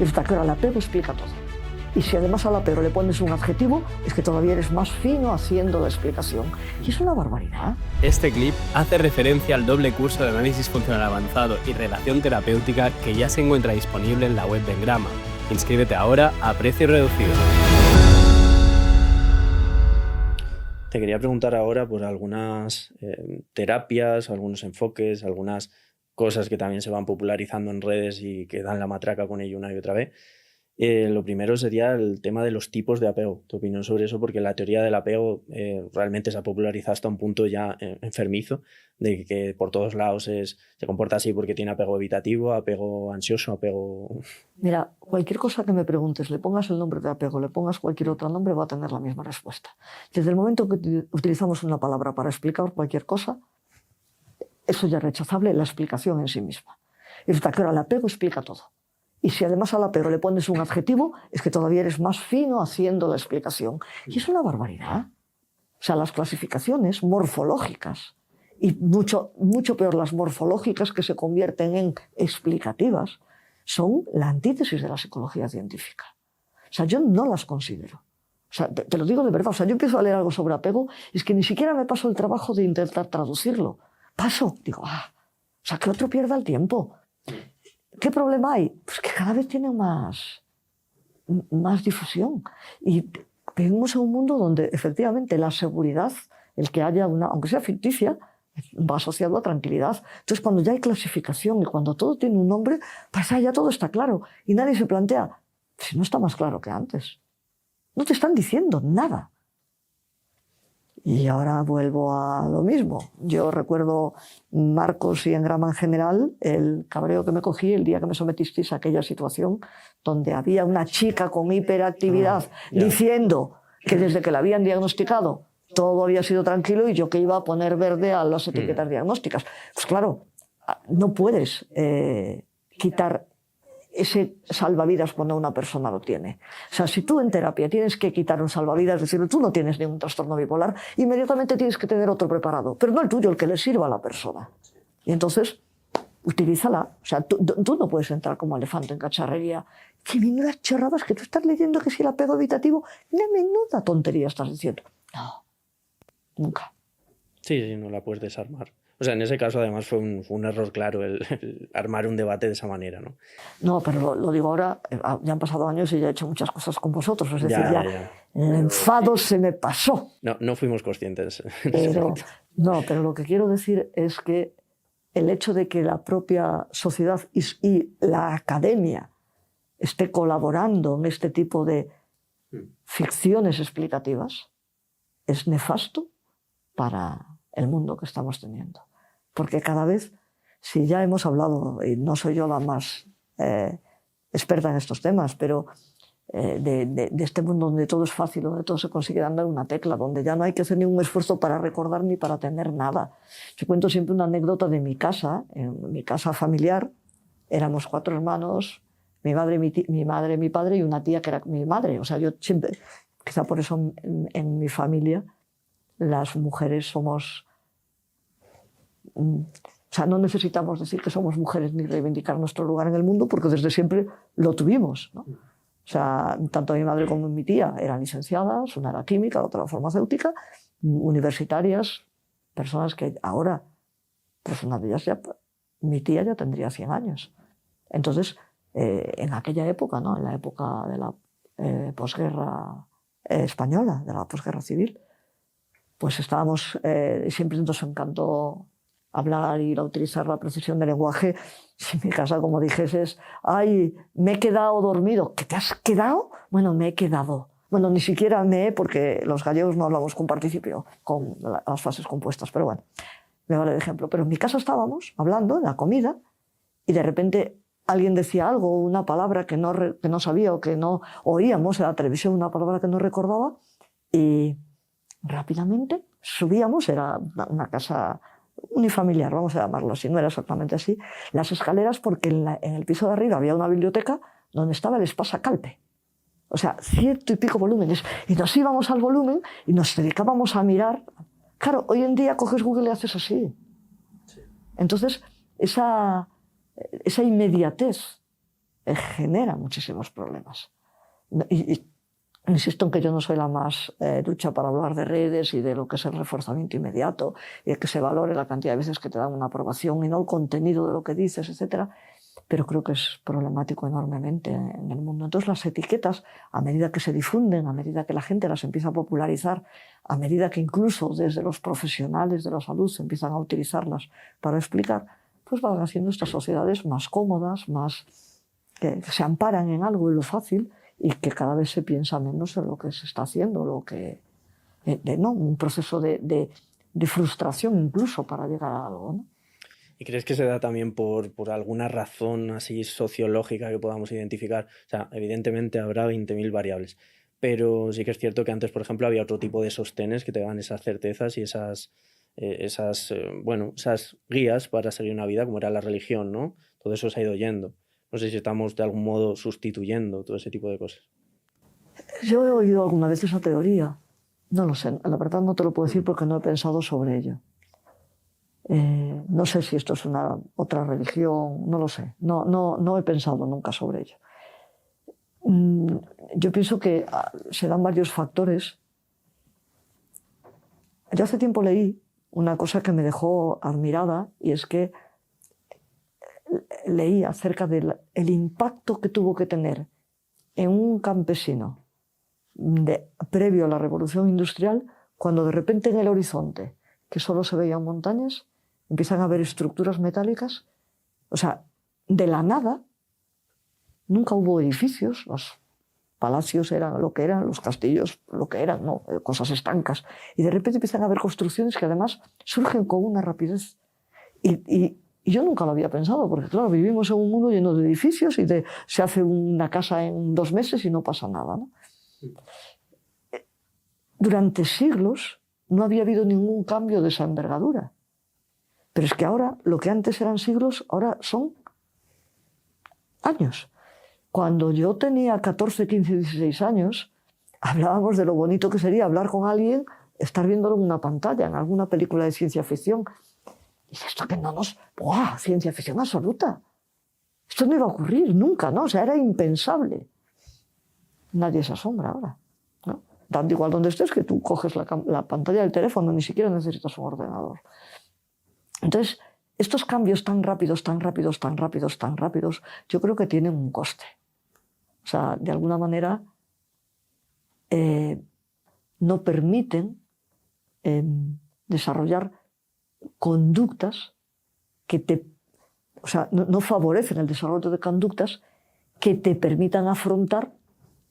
Y resulta que ahora el apego explica todo. Y si además al apego le pones un adjetivo, es que todavía eres más fino haciendo la explicación. Y es una barbaridad. Este clip hace referencia al doble curso de análisis funcional avanzado y relación terapéutica que ya se encuentra disponible en la web de Engrama. Inscríbete ahora a precio reducido. Te quería preguntar ahora por algunas terapias, algunos enfoques, algunas cosas que también se van popularizando en redes y que dan la matraca con ello una y otra vez. Lo primero sería el tema de los tipos de apego. Tu opinión sobre eso, porque la teoría del apego realmente se ha popularizado hasta un punto ya enfermizo, de que por todos lados se comporta así porque tiene apego evitativo, apego ansioso, apego... Mira, cualquier cosa que me preguntes, le pongas el nombre de apego, le pongas cualquier otro nombre, va a tener la misma respuesta. Desde el momento que utilizamos una palabra para explicar cualquier cosa, eso ya es rechazable, la explicación en sí misma. Y resulta que ahora el apego explica todo. Y si además al apego le pones un adjetivo, es que todavía eres más fino haciendo la explicación. Y es una barbaridad. O sea, las clasificaciones morfológicas, y mucho peor las morfológicas que se convierten en explicativas, son la antítesis de la psicología científica. O sea, yo no las considero. O sea, te lo digo de verdad. O sea, yo empiezo a leer algo sobre apego, y es que ni siquiera me paso el trabajo de intentar traducirlo. Digo, o sea, que otro pierda el tiempo. ¿Qué problema hay? Pues que cada vez tiene más difusión. Y vivimos en un mundo donde efectivamente la seguridad, el que haya una, aunque sea ficticia, va asociado a tranquilidad. Entonces, cuando ya hay clasificación y cuando todo tiene un nombre, pues ya todo está claro. Y nadie se plantea, si no está más claro que antes. No te están diciendo nada. Y ahora vuelvo a lo mismo. Yo recuerdo, Marcos y Engrama en general, el cabreo que me cogí el día que me sometisteis a aquella situación donde había una chica con hiperactividad diciendo que desde que la habían diagnosticado todo había sido tranquilo y yo que iba a poner verde a las etiquetas diagnósticas. Pues claro, no puedes quitar ese salvavidas cuando una persona lo tiene. O sea, si tú en terapia tienes que quitar un salvavidas, es decir, tú no tienes ningún trastorno bipolar, inmediatamente tienes que tener otro preparado, pero no el tuyo, el que le sirva a la persona. Y entonces, utilízala. O sea, tú no puedes entrar como elefante en cacharrería. ¡Qué menudas chorradas que tú estás leyendo que si el apego evitativo! ¡Una menuda tontería estás diciendo! No, nunca. Sí, no la puedes desarmar. O sea, en ese caso además fue un error claro el armar un debate de esa manera, ¿no? No, pero lo digo ahora, ya han pasado años y ya he hecho muchas cosas con vosotros, es decir, ya el enfado se me pasó. No fuimos conscientes. Pero lo que quiero decir es que el hecho de que la propia sociedad y la academia esté colaborando en este tipo de ficciones explicativas es nefasto para el mundo que estamos teniendo. Porque cada vez, si ya hemos hablado, y no soy yo la más experta en estos temas, pero de este mundo donde todo es fácil, donde todo se consigue dando una tecla, donde ya no hay que hacer ningún esfuerzo para recordar ni para tener nada. Yo cuento siempre una anécdota de mi casa, en mi casa familiar, éramos 4 hermanos, mi madre, mi padre y una tía que era mi madre. O sea, yo siempre, quizá por eso en mi familia, las mujeres somos... O sea, no necesitamos decir que somos mujeres ni reivindicar nuestro lugar en el mundo porque desde siempre lo tuvimos, ¿no? O sea, tanto mi madre como mi tía eran licenciadas, una era química, la otra era farmacéutica, universitarias, personas que ahora, pues una de ellas ya, mi tía ya tendría 100 años. Entonces, en aquella época, ¿no? En la época de la posguerra española, de la posguerra civil, pues estábamos, siempre nos encantó hablar y utilizar la precisión del lenguaje. Si en mi casa, como dijeses, ay, me he quedado dormido. ¿Qué te has quedado? Bueno, me he quedado. Bueno, ni siquiera porque los gallegos no hablamos con participio, con las frases compuestas, pero bueno, me vale de ejemplo. Pero en mi casa estábamos hablando de la comida y de repente alguien decía algo, una palabra que no sabía o que no oíamos en la televisión, una palabra que no recordaba, y rápidamente subíamos, era una casa unifamiliar, vamos a llamarlo así, no era exactamente así, las escaleras, porque en el piso de arriba había una biblioteca donde estaba el espasacalpe. O sea, 100 y pico volúmenes. Y nos íbamos al volumen y nos dedicábamos a mirar. Claro, hoy en día coges Google y haces así. Entonces, esa inmediatez genera muchísimos problemas. Y insisto en que yo no soy la más ducha para hablar de redes y de lo que es el reforzamiento inmediato y de que se valore la cantidad de veces que te dan una aprobación y no el contenido de lo que dices, etc. Pero creo que es problemático enormemente en el mundo. Entonces las etiquetas, a medida que se difunden, a medida que la gente las empieza a popularizar, a medida que incluso desde los profesionales de la salud se empiezan a utilizarlas para explicar, pues van haciendo estas sociedades más cómodas, más que se amparan en algo, en lo fácil, y que cada vez se piensa menos en lo que se está haciendo, ¿no? Un proceso de frustración incluso para llegar a algo, ¿no? ¿Y crees que se da también por alguna razón así sociológica que podamos identificar? O sea, evidentemente habrá 20.000 variables, pero sí que es cierto que antes, por ejemplo, había otro tipo de sostenes que te daban esas certezas y esas guías para seguir una vida, como era la religión, ¿no? Todo eso se ha ido yendo. No sé si estamos de algún modo sustituyendo todo ese tipo de cosas. Yo he oído alguna vez esa teoría. No lo sé, la verdad no te lo puedo decir porque no he pensado sobre ello. No sé si esto es otra religión, no lo sé. No he pensado nunca sobre ello. Yo pienso que se dan varios factores. Yo hace tiempo leí una cosa que me dejó admirada y es que leí acerca del impacto que tuvo que tener en un campesino previo a la revolución industrial, cuando de repente en el horizonte, que solo se veían montañas, empiezan a haber estructuras metálicas. O sea, de la nada, nunca hubo edificios, los palacios eran lo que eran, los castillos lo que eran, ¿no? Cosas estancas. Y de repente empiezan a haber construcciones que además surgen con una rapidez. Y yo nunca lo había pensado, porque claro, vivimos en un mundo lleno de edificios y se hace una casa en 2 meses y no pasa nada, ¿no? Durante siglos no había habido ningún cambio de esa envergadura. Pero es que ahora, lo que antes eran siglos, ahora son años. Cuando yo tenía 14, 15, 16 años, hablábamos de lo bonito que sería hablar con alguien, estar viéndolo en una pantalla, en alguna película de ciencia ficción. Y esto que no nos... ¡Buah! Ciencia ficción absoluta. Esto no iba a ocurrir nunca, ¿no? O sea, era impensable. Nadie se asombra ahora, ¿no? Dando igual donde estés, que tú coges la pantalla del teléfono, ni siquiera necesitas un ordenador. Entonces, estos cambios tan rápidos, yo creo que tienen un coste. O sea, de alguna manera no permiten desarrollar conductas o sea, no favorecen el desarrollo de conductas que te permitan afrontar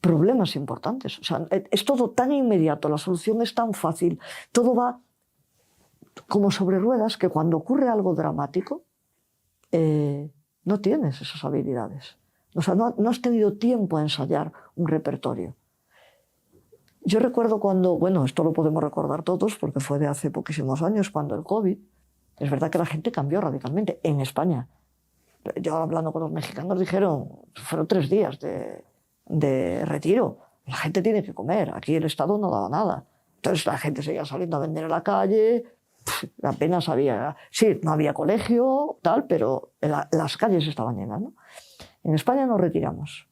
problemas importantes. O sea, es todo tan inmediato, la solución es tan fácil, todo va como sobre ruedas, que cuando ocurre algo dramático no tienes esas habilidades. O sea, no has tenido tiempo a ensayar un repertorio. Yo recuerdo cuando, bueno, esto lo podemos recordar todos porque fue de hace poquísimos años, cuando el COVID, es verdad que la gente cambió radicalmente en España. Yo hablando con los mexicanos dijeron, fueron 3 días de retiro. La gente tiene que comer, aquí el Estado no daba nada. Entonces la gente seguía saliendo a vender en la calle, apenas había... Sí, no había colegio, tal, pero las calles estaban llenas, ¿no? En España nos retiramos.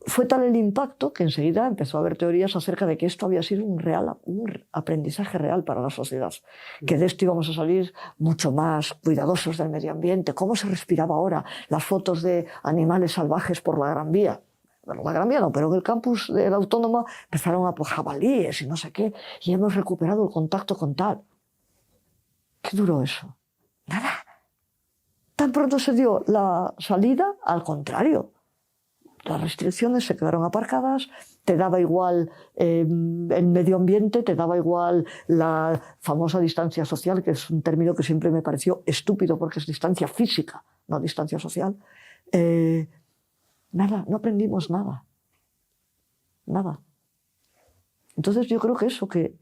Fue tal el impacto que enseguida empezó a haber teorías acerca de que esto había sido un aprendizaje real para la sociedad, que de esto íbamos a salir mucho más cuidadosos del medio ambiente. ¿Cómo se respiraba ahora? Las fotos de animales salvajes por la Gran Vía. Bueno, la Gran Vía no, pero en el campus de la Autónoma empezaron a poner jabalíes y no sé qué, y hemos recuperado el contacto con tal. ¿Qué duró eso? Nada. Tan pronto se dio la salida, al contrario. Las restricciones se quedaron aparcadas, te daba igual el medio ambiente, te daba igual la famosa distancia social, que es un término que siempre me pareció estúpido porque es distancia física, no distancia social. Nada, no aprendimos nada. Nada. Entonces yo creo que eso, que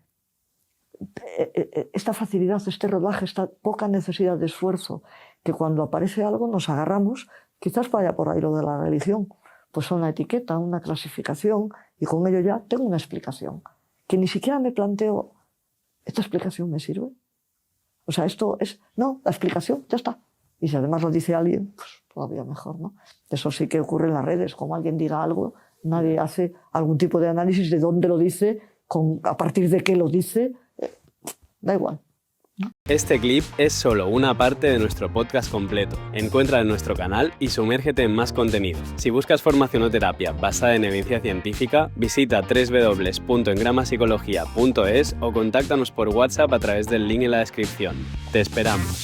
esta facilidad, este rodaje, esta poca necesidad de esfuerzo, que cuando aparece algo nos agarramos, quizás vaya por ahí lo de la religión, pues una etiqueta, una clasificación, y con ello ya tengo una explicación, que ni siquiera me planteo, ¿esta explicación me sirve? O sea, esto es, no, la explicación, ya está. Y si además lo dice alguien, pues todavía mejor, ¿no? Eso sí que ocurre en las redes. Como alguien diga algo, nadie hace algún tipo de análisis de dónde lo dice, a partir de qué lo dice. Da igual. Este clip es solo una parte de nuestro podcast completo. Encuentra en nuestro canal y sumérgete en más contenido. Si buscas formación o terapia basada en evidencia científica, visita www.engramapsicología.es o contáctanos por WhatsApp a través del link en la descripción. ¡Te esperamos!